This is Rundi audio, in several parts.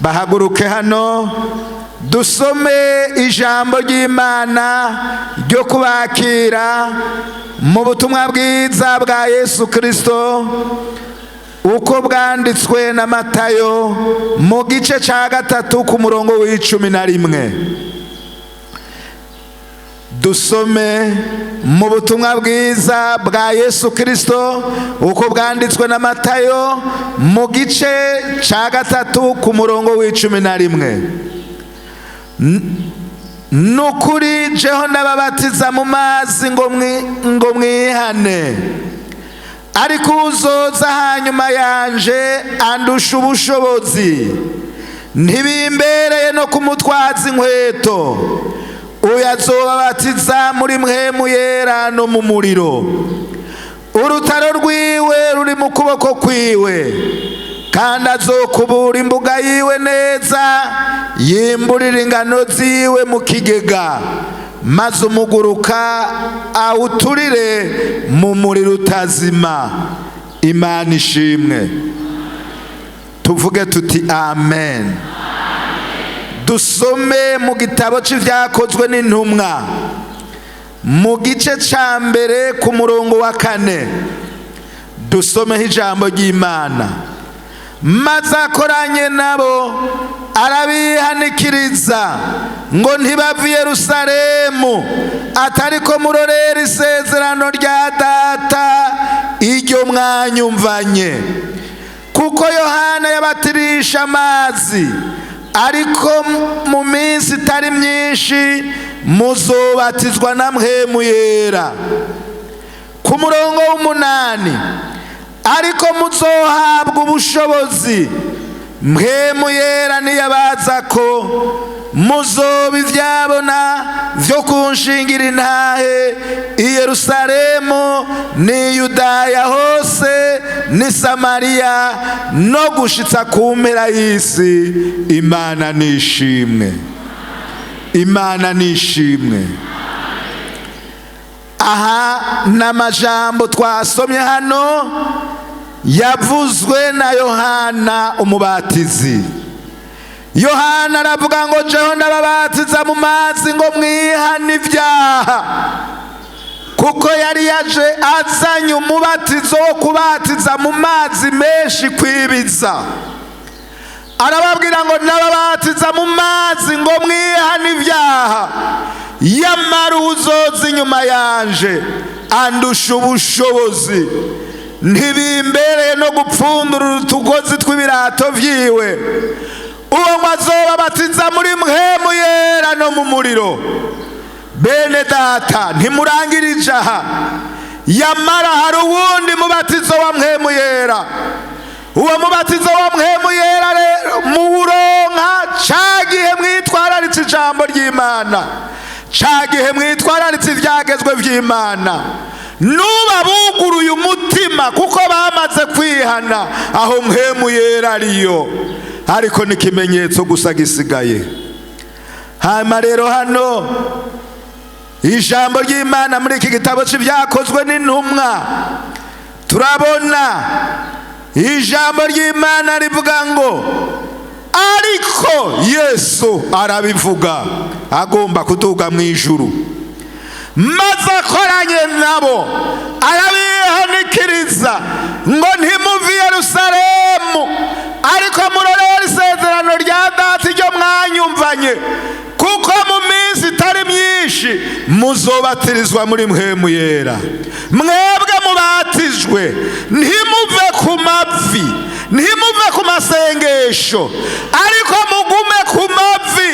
bahaguruke hano dusome ijambo ry'Imana ryo kubakira mu butumwa bwiza bwa Yesu Kristo uko bwanditswe na Matayo mu gice ca 3 ku murongo w'11. Dusome mu butumwa bwiza bwa Yesu Kristo uko bwanditswe na Matayo mu gice ca 3 ku murongo w'11. Nukuri jeho ndababatiza mu mazi ngo mwihane, ariko uzoza hanyuma yanje andusha ubushobozi, ntibimbereye no kumutwaza inkweto. Uyu azobabatiza muri mpwemu yera no mu muriro. Urutaro rwiwe ruri mu kuboko kwiwe, kandi azokubura imbuga yiwe neza, yimburira ingano ziwe mu kigega, maze umuguruka awuturire mu muriro utazima. Imana ishimwe. Tuvuge tuti amen. Dusome mu gitabo c'ivyakozwe n'intumwa mu gice ca mbere ku murongo wa 4. Dusomeho ijambo ry'Imana. Maze akoranye nabo arabihanikiriza ngo ntibava i Yerusalemu atariko murorera isezerano rya Data iryo mwanyumvanye. Kuko Yohana yabatirisha amazi, ariko mu minsi itari myinshi muzobatizwa na mpwemu yera. Ku murongo w'8, ariko muzohabwa ubushobozi mpwemu yera niyabazako, muzoba ivyabona vyo kunshingira intahe i Yerusalemu ni Yudaya hose ni Samariya no gushitsa ku mpera y'isi. Imana nishimwe. Imana nishimwe. Aha n'amajambo twasomye hano yavuzwe na Yohana umubatizi. Yohana aravuga ngo jeho ndababatiza mu mazi ngo mwihane ibyaha, kuko yari yaje azanye umubatizo wo kubatiza mu mazi menshi kwibiza. Arababwira ngo ndababatiza mu mazi ngo mwihane ibyaha, yamara uzoza inyuma yanje andusha ubushobozi, ntibimbereye no gupfundura utugozi tw'ibirato vyiwe. Uwo azobabatiza muri mpwemu yera no mu muriro. Bene data, ntimurangirije aha, yamara hari uwundi mubatizo wa mpwemu yera. Uwo mubatizo wa mpwemu yera rero muwuronka cagihe mwitwararitse ijambo ry'Imana, cagihe mwitwararitse ivyagezwe vy'Imana, nuba buguruye umutima kuko bamaze kwihana aho mpwemu yera ariyo. Ariko ni ikimenyetso gusa gisigaye. Hama rero hano ijambo ry'Imana muri iki gitabo c'ivyakozwe n'intumwa turabona ijambo ry'Imana rivuga ngo ariko Yesu arabivuga agomba kuduga mu ijuru, maze akoranye nabo arabihanikiriza ngo ntimuve i Yerusalemu ariko murorera isezerano rya Data iryo mwanyumvanye, kuko mu minsi itari myinshi muzobatirizwa muri mpwemu yera. Mwebwe mubatijwe ntimuve ku mavi, ntimuve ku masengesho, ariko mugume ku mavi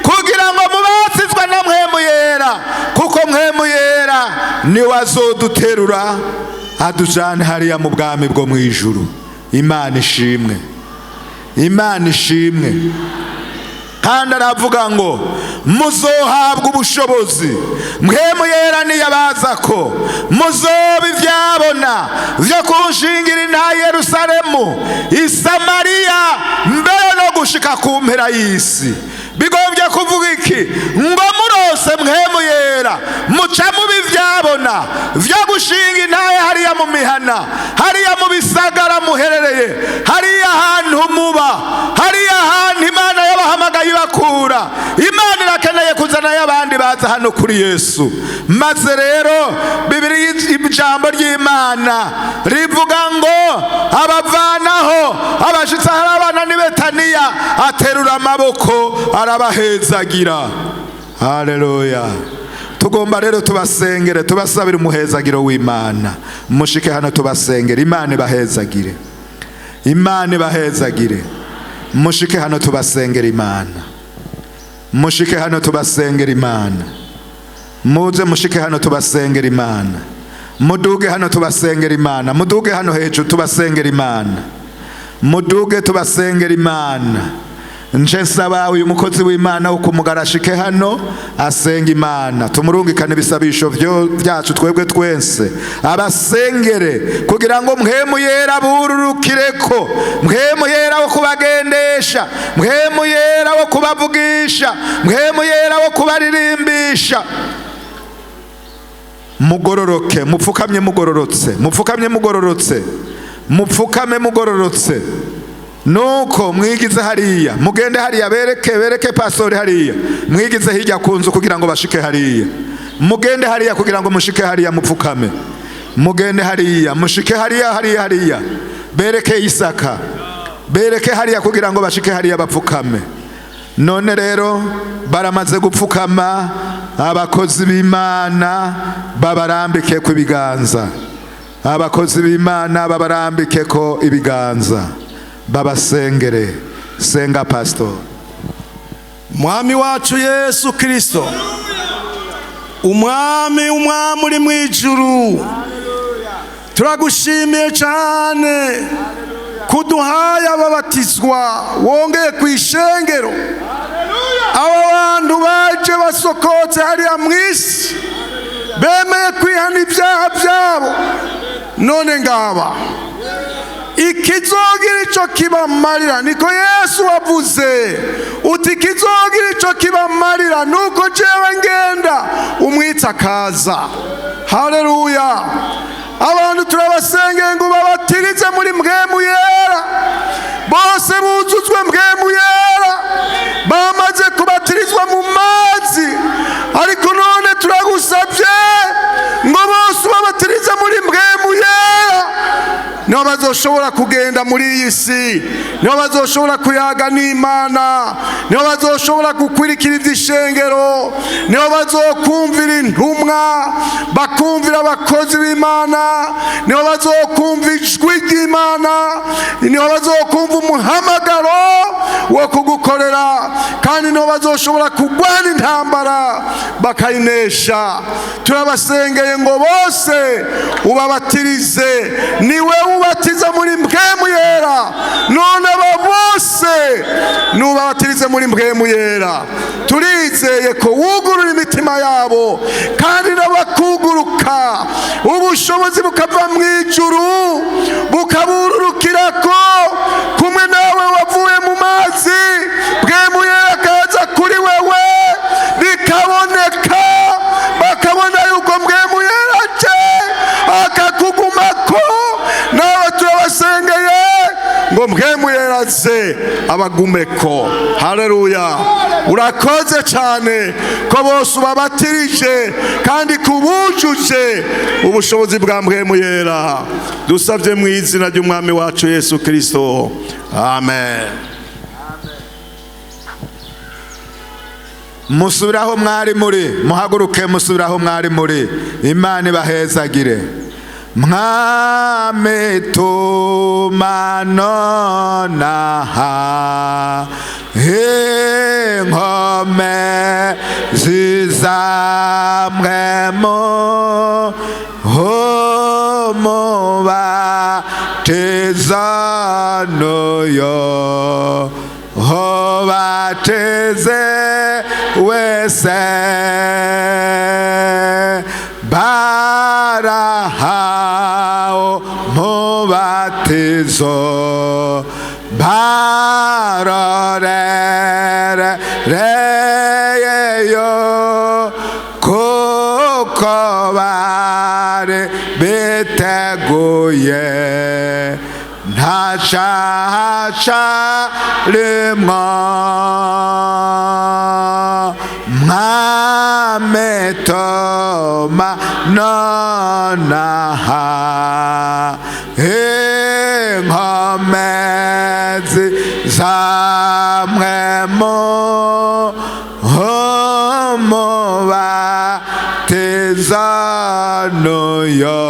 kugira ngo mubatizwe na mpwemu yera, kuko mpwemu yera niwe azoduterura adujane hariya mu bwami bwo mu ijuru. Imana ishimwe. Imana ishimwe. Kandi aravuga ngo muzohabwa ubushobozi mpwemu yera niyabazako, muzoba ivyabona vyo kunshingira intahe Yerusalemu, i Samariya, mbere no gushika ku mpera y'isi. Bigombye kuvuga iki? Ngo murose mpwemu yera muca mubi ivyabona vyo gushinga intahe hariya mu mihana, hariya mu bisagara muherereye, hariya niho muba, hariya hantu Imana yabahamagaye ibakura. Imana irakeneye kuzanayo abandi baza hano kuri Yesu. Maze rero Bibiliya, ijambo ry'Imana rivuga ngo abavanaho abashitsi harabana ni Betaniya, aterura amaboko arabahezagira. Haleluya. Tugomba rero tubasengere, tubasabire umuhezagiro w'Imana. Mushike hano tubasengere, Imana ibahezagire, Imana ibahezagire. Mushike hano tubasengere Imana, mushike hano tubasengere Imana. Muze mushike hano tubasengere Imana. Muduge hano tubasengere Imana. Muduge hano hejuru tubasengere Imana. Muduge tubasengere Imana. Nje nsaba uyu mukozi w'Imana ukumugarashike hano asenga Imana. Tumurungikane ibisabisho byacu twebwe twese, abasengere kugira ngo mpwemu yera bururukireko, mpwemu yera wo kubagendesha, mpwemu yera wo kubavugisha, mpwemu yera wo kubaririmbisha. Mugororoke, mupfukamye mugororotse, mupfukamye mugororotse, mupfukame mugororotse. Nuko mwigize hariya, mugende hariya, bereke pastori hariya, mwigize hirya kunzu kugira ngo bashike hariya. Mugende hariya kugira ngo mushike hariya, mupfukame. Mugende hariya, mushike hariya. Bereke Isaka, bereke hariya kugira ngo bashike hariya bapfukame. None rero baramaze gupfukama, abakozi b'Imana babarambike ku ibiganza. Abakozi b'Imana babarambike ko ibiganza, babasengere. Senga pastor. Mwami wacu Yesu Kristo, umwami uri mu ijuru, turagushimiye cyane kuduhaye ababatizwa wongeye ku ishengero. Aba bantu baje basokotse hariya mu isi, bemeye kwihana ibyaha byabo. None ngaba ikizogira ico kibamarira, niko Yesu wavuze uti kizogira ico kibamarira nuko jewe ngenda umwitsa akaza. Haleluya. Abantu turabasengeye ngo babatirize muri mpwemu yera, bose buzuzwe mpwemu yera, bamaze kubatirizwa mu mazi. Ariko none turagusabye ngo bose babatirize muri mpwemu yera, niho bazoshobora kugenda muri iyi si, niho bazoshobora kuyaga n'Imana, niho bazoshobora gukwirikira ivy'ishengero, niho bazokumvira intumwa, bakumvira abakozi b'Imana, niho bazokumva ijwi ry'Imana, niho bazokumva umuhamagaro wo kugukorera, kandi niho bazoshobora kugwana intambara bakayinesha. Turabasengeye ngo bose ubabatirize, niwe ubatiza muri mpwemu yera. None aba bose nubabatirize muri mpwemu yera. Turizeye ko wugurura imitima yabo, kandi nabakuguruka ubushobozi bukava mu ijuru bukabururukirako, kumwe nawe wavuye mu mazi, mpwemu yera akaza kuri wewe, bikaboneka, bakabona yuko mpwemu yera aje akakugumako. Nawe turabasengeye ngo mpwemu yera aze abagumeko. Haleluya. Urakoze cyane ko bose ubabatirije kandi kubujuje ubushobozi bwa mpwemu yera. Dusabye mu izina ry'umwami wacu Yesu Kristo. Amen. Musubiraho mwari muri, muhaguruke musubiraho mwari muri. Imana ibahezagire. Mwami tuma nonaha inkome zizamwemo umubatizo n'uyo ubateze wese barahawe umubatizo, barorereyo kuko bari biteguye. hacaremwo mwametoma nonaha inkomezi zamwemo umubatizo n'uyo